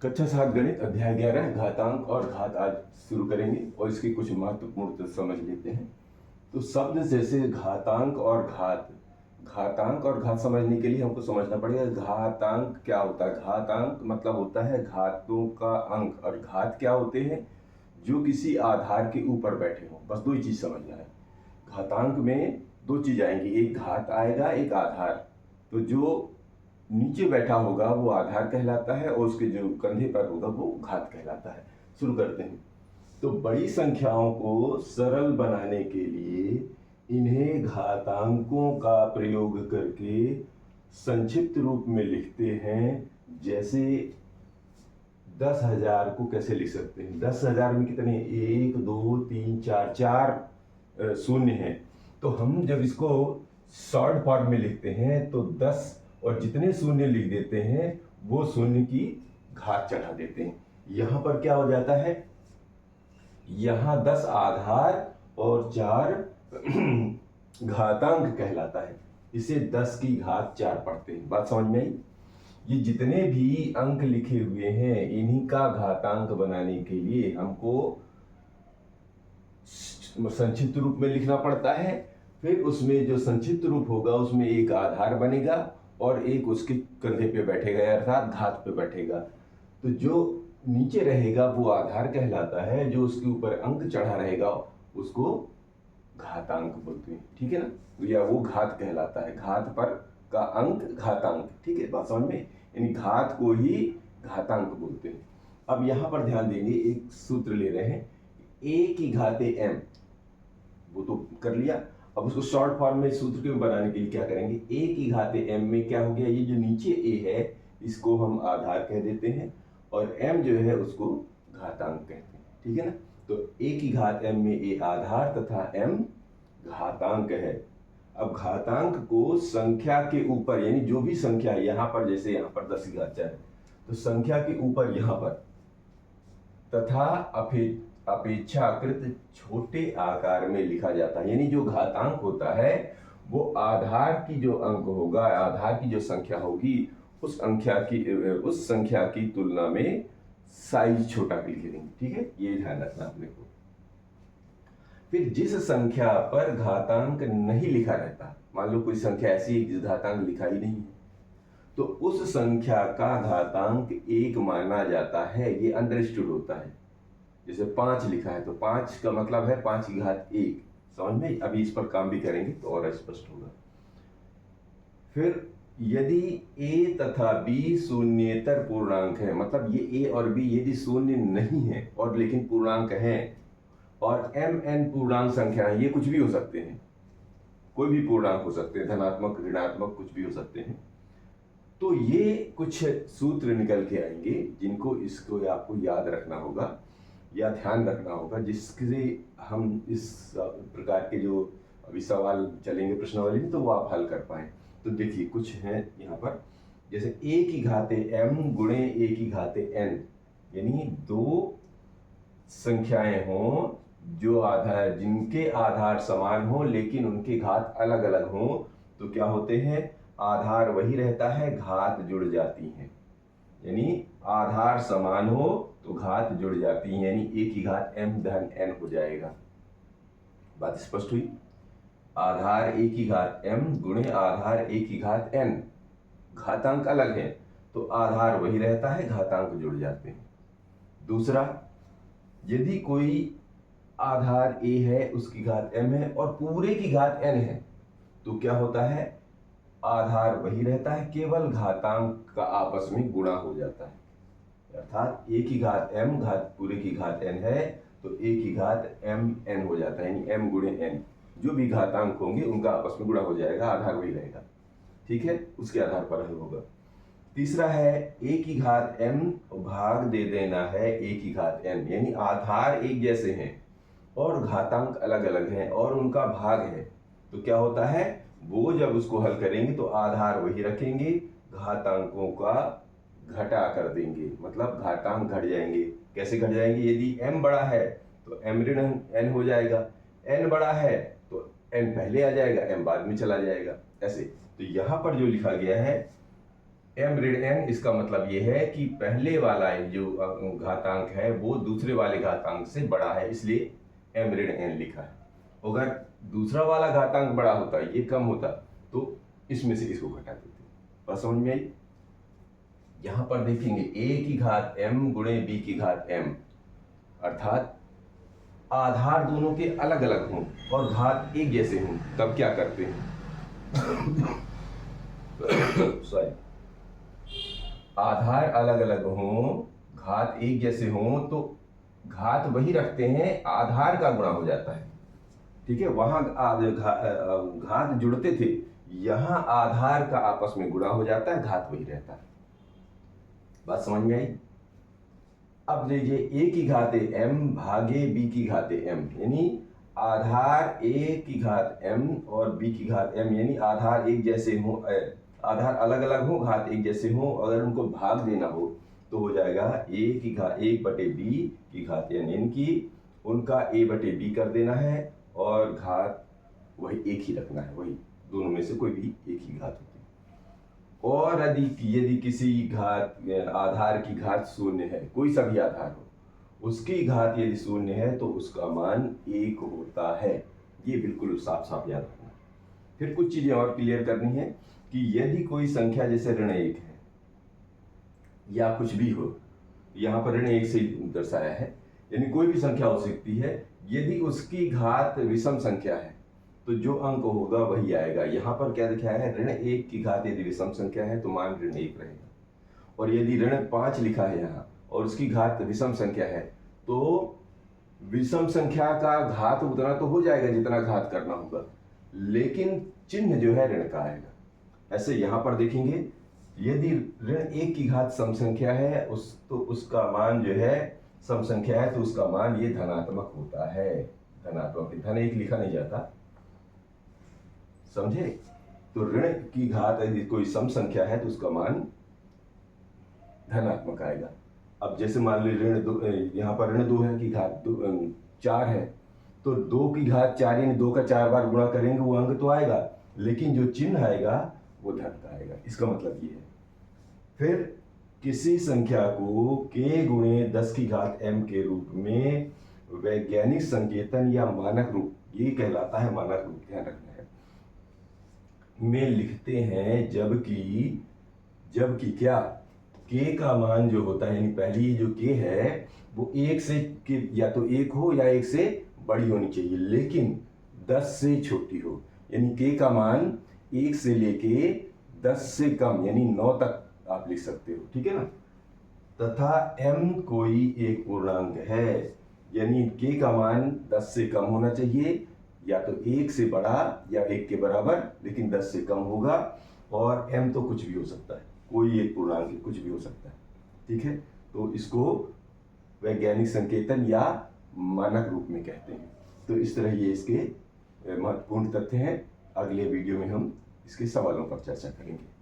कक्षा 7 गणित अध्याय 11 घातांक और घात आज शुरू करेंगे और इसके कुछ महत्वपूर्ण तथ्य समझ लेते हैं। तो शब्द जैसे घातांक और घात समझने के लिए हमको समझना पड़ेगा घातांक क्या होता है। घातांक मतलब होता है घातों का अंक, और घात क्या होते हैं, जो किसी आधार के ऊपर बैठे हों। बस दो ही चीज समझना है। घातांक में दो चीज आएंगी, एक घात आएगा, एक आधार। तो जो नीचे बैठा होगा वो आधार कहलाता है और उसके जो कंधे पर होगा वो घात कहलाता है। शुरू करते हैं। तो बड़ी संख्याओं को सरल बनाने के लिए इन्हें घातांकों का प्रयोग करके संक्षिप्त रूप में लिखते हैं। जैसे 10,000 को कैसे लिख सकते हैं? 10,000 में कितने, 1 2 3 4 4 शून्य हैं। तो हम जब इसको शॉर्ट फॉर्म में लिखते हैं तो 10 और जितने शून्य लिख देते हैं वो शून्य की घात चढ़ा देते हैं। यहां पर क्या हो जाता है, यहां 10 आधार और 4 घातांक कहलाता है। इसे 10 की घात 4 पढ़ते हैं। बात समझ में आई? ये जितने भी अंक लिखे हुए हैं इन्हीं का घातांक बनाने के लिए हमको संक्षिप्त रूप में लिखना पड़ता है। फिर उसमें जो संक्षिप्त रूप होगा उसमें एक आधार बनेगा और एक उसके कंधे पे बैठेगा, अर्थात घात पे बैठेगा। तो जो नीचे रहेगा वो आधार कहलाता है, जो उसके ऊपर अंक चढ़ा रहेगा उसको घातांक बोलते हैं। ठीक है ना? या वो घात कहलाता है। घात पर का अंक घातांक। ठीक है, बात समझ में? यानी घात को ही घातांक बोलते हैं। अब यहां पर ध्यान देंगे, एक सूत्र ले रहे हैं, a की घाते m, वो तो कर लिया। अब उसको शॉर्ट फॉर्म में सूत्र के बनाने के लिए क्या करेंगे, a की घाते m में क्या हो गया, ये जो नीचे a है इसको हम आधार कह देते हैं और m जो है उसको घातांक कहते हैं। ठीक है ना? तो a की घात m में a आधार तथा m घातांक है। अब घातांक को संख्या के ऊपर, यानी जो भी संख्या है यहाँ पर, जैसे यहाँ पर 10 की घात 4 है, तो संख्या के ऊपर यहाँ पर तथा अपेक्षाकृत छोटे आकार में लिखा जाता है। यानी जो घातांक होता है वो आधार की जो अंक होगा, आधार की जो संख्या होगी उस संख्या की तुलना में साइज छोटा लिख देंगे। ठीक है, ये ध्यान रखना अपने को। फिर जिस संख्या पर घातांक नहीं लिखा रहता, मान लो कोई संख्या ऐसी है जिस घातांक लिखा ही नहीं है, तो उस संख्या का घातांक 1 माना जाता है। ये अंडरस्टूड होता है। जैसे 5 लिखा है तो 5 का मतलब है 5 की घात 1। समझ में? अभी इस पर काम भी करेंगे तो और स्पष्ट होगा। फिर यदि a तथा b शून्येतर पूर्णांक है, मतलब ये a और b यदि शून्य नहीं है और लेकिन पूर्णांक है, और mn पूर्णांक संख्या है, ये कुछ भी हो सकते हैं, कोई भी पूर्णांक हो सकते हैं, धनात्मक ऋणात्मक कुछ भी हो सकते हैं, तो ये कुछ सूत्र निकल के आएंगे जिनको इसको आपको याद रखना होगा या ध्यान रखना होगा, जिससे हम इस प्रकार के जो अभी सवाल चलेंगे प्रश्नावली में तो वो आप हल कर पाए। तो देखिए कुछ है यहाँ पर, जैसे a की घाते m गुणे a की घाते n, यानी दो संख्याएं हों जो आधार, जिनके आधार समान हो लेकिन उनके घात अलग अलग हों, तो क्या होते हैं, आधार वही रहता है, घात जुड़ जाती हैं। यानी आधार समान हो तो घात जुड़ जाती है, यानी a की घात m धन n हो जाएगा। बात स्पष्ट हुई? आधार a की घात m गुणे आधार a की घात n, घातांक अलग है तो आधार वही रहता है, घातांक जुड़ जाते हैं। दूसरा, यदि कोई आधार a है उसकी घात m है और पूरे की घात n है, तो क्या होता है, आधार वही रहता है, केवल घातांक का आपस में गुणा हो जाता है। अर्थात a की घात m घात पूरे की घात n है तो a की घात m n हो जाता है, यानी m गुणे n, जो भी घातांक होंगे उनका आपस में गुणा हो जाएगा, आधार वही रहेगा। ठीक है, उसके आधार पर हल होगा। तीसरा है a की घात m भाग दे देना है a की घात n, यानी आधार एक जैसे हैं और घातांक अलग अलग हैं और उनका भाग है, तो क्या होता है, वो जब उसको हल करेंगे तो आधार वही रखेंगे, घातांकों का घटा कर देंगे, मतलब घातांक घट जाएंगे। कैसे घट जाएंगे, यदि m बड़ा है तो m ऋण n हो जाएगा, n बड़ा है तो n पहले आ जाएगा, m बाद में चला जाएगा, ऐसे। तो यहाँ पर जो लिखा गया है m ऋण n, इसका मतलब ये है कि पहले वाला जो घातांक है वो दूसरे वाले घातांक से बड़ा है, इसलिए m ऋण n लिखा है। अगर दूसरा वाला घातांक बड़ा होता, ये कम होता, तो इसमें से इसको घटा देते। बात समझ में आई? यहां पर देखेंगे a की घात m गुणे b की घात m, अर्थात आधार दोनों के अलग अलग हों और घात एक जैसे हों, तब क्या करते हैं? सॉरी, आधार अलग अलग हों, घात एक जैसे हों, तो घात वही रखते हैं, आधार का गुणा हो जाता है। ठीक है, वहां घात जुड़ते थे, यहां आधार का आपस में गुणा हो जाता है, घात वही रहता है। बात समझ में आई? अब लीजिए a की घाते m भागे b की घाते m, यानी आधार a की घात m और b की घात m, यानी आधार एक जैसे हो, आधार अलग अलग हो, घात एक जैसे हो, अगर उनको भाग देना हो तो हो जाएगा a की घात 1/b की घात n की, उनका a बटे b कर देना है और घात वही एक ही रखना है, वही दोनों में से कोई भी एक ही घात होती है। और यदि किसी घात आधार की घात शून्य है, कोई सा भी आधार हो, उसकी घात यदि शून्य है तो उसका मान 1 होता है। ये बिल्कुल साफ साफ याद रखना। फिर कुछ चीजें और क्लियर करनी है कि यदि कोई संख्या जैसे ऋण 1 है या कुछ भी हो, यहाँ पर ऋण 1 से दर्शाया है, यानी कोई भी संख्या हो सकती है, यदि उसकी घात विषम संख्या है तो जो अंक होगा वही आएगा। यहाँ पर क्या दिखाया है? ऋण 1 की घात यदि विषम संख्या है तो मान ऋण 1 रहेगा, और यदि ऋण 5 लिखा है यहाँ और उसकी घात विषम संख्या है तो विषम संख्या का घात उतना तो हो जाएगा जितना घात करना होगा, लेकिन चिन्ह जो है ऋण का आएगा। ऐसे यहाँ पर देखेंगे, यदि ऋण 1 की घात सम संख्या है तो उसका मान जो है सम संख्या है तो उसका मान ये धनात्मक होता है। धनात्मक, धन 1 लिखा नहीं जाता, समझे? तो ऋण की घात यदि कोई सम संख्या है तो उसका मान धनात्मक आएगा। अब जैसे मान लीजिए ऋण 2, यहाँ पर ऋण 2 है की घात 4 है, तो 2 की घात 4 यानी 2 का 4 बार गुणा करेंगे वो अंक तो आएगा, लेकिन जो चिन्ह आएगा वो धन का आएगा। इसका मतलब ये है। फिर किसी संख्या को k गुणे 10 की घात m के रूप में वैज्ञानिक संकेतन या मानक रूप, ये कहलाता है मानक रूप, ध्यान रखना है, में लिखते हैं, जबकि क्या k का मान जो होता है, यानी पहली जो k है वो 1 से या तो 1 हो या 1 से बड़ी होनी चाहिए, लेकिन 10 से छोटी हो, यानी k का मान 1 से लेके 10 से कम यानी 9 तक आप लिख सकते हो, ठीक है ना। तथा m कोई एक पूर्णांक है, यानी k का मान 10 से कम होना चाहिए, या तो 1 से बड़ा या 1 के बराबर, लेकिन 10 से कम होगा, और m तो कुछ भी हो सकता है, कोई एक पूर्णांक कुछ भी हो सकता है, ठीक है। तो इसको वैज्ञानिक संकेतन या मानक रूप में कहते हैं। तो इस तरह ये इसके महत्वपूर्ण तथ्य हैं। अगले वीडियो में हम इसके सवालों पर चर्चा करेंगे।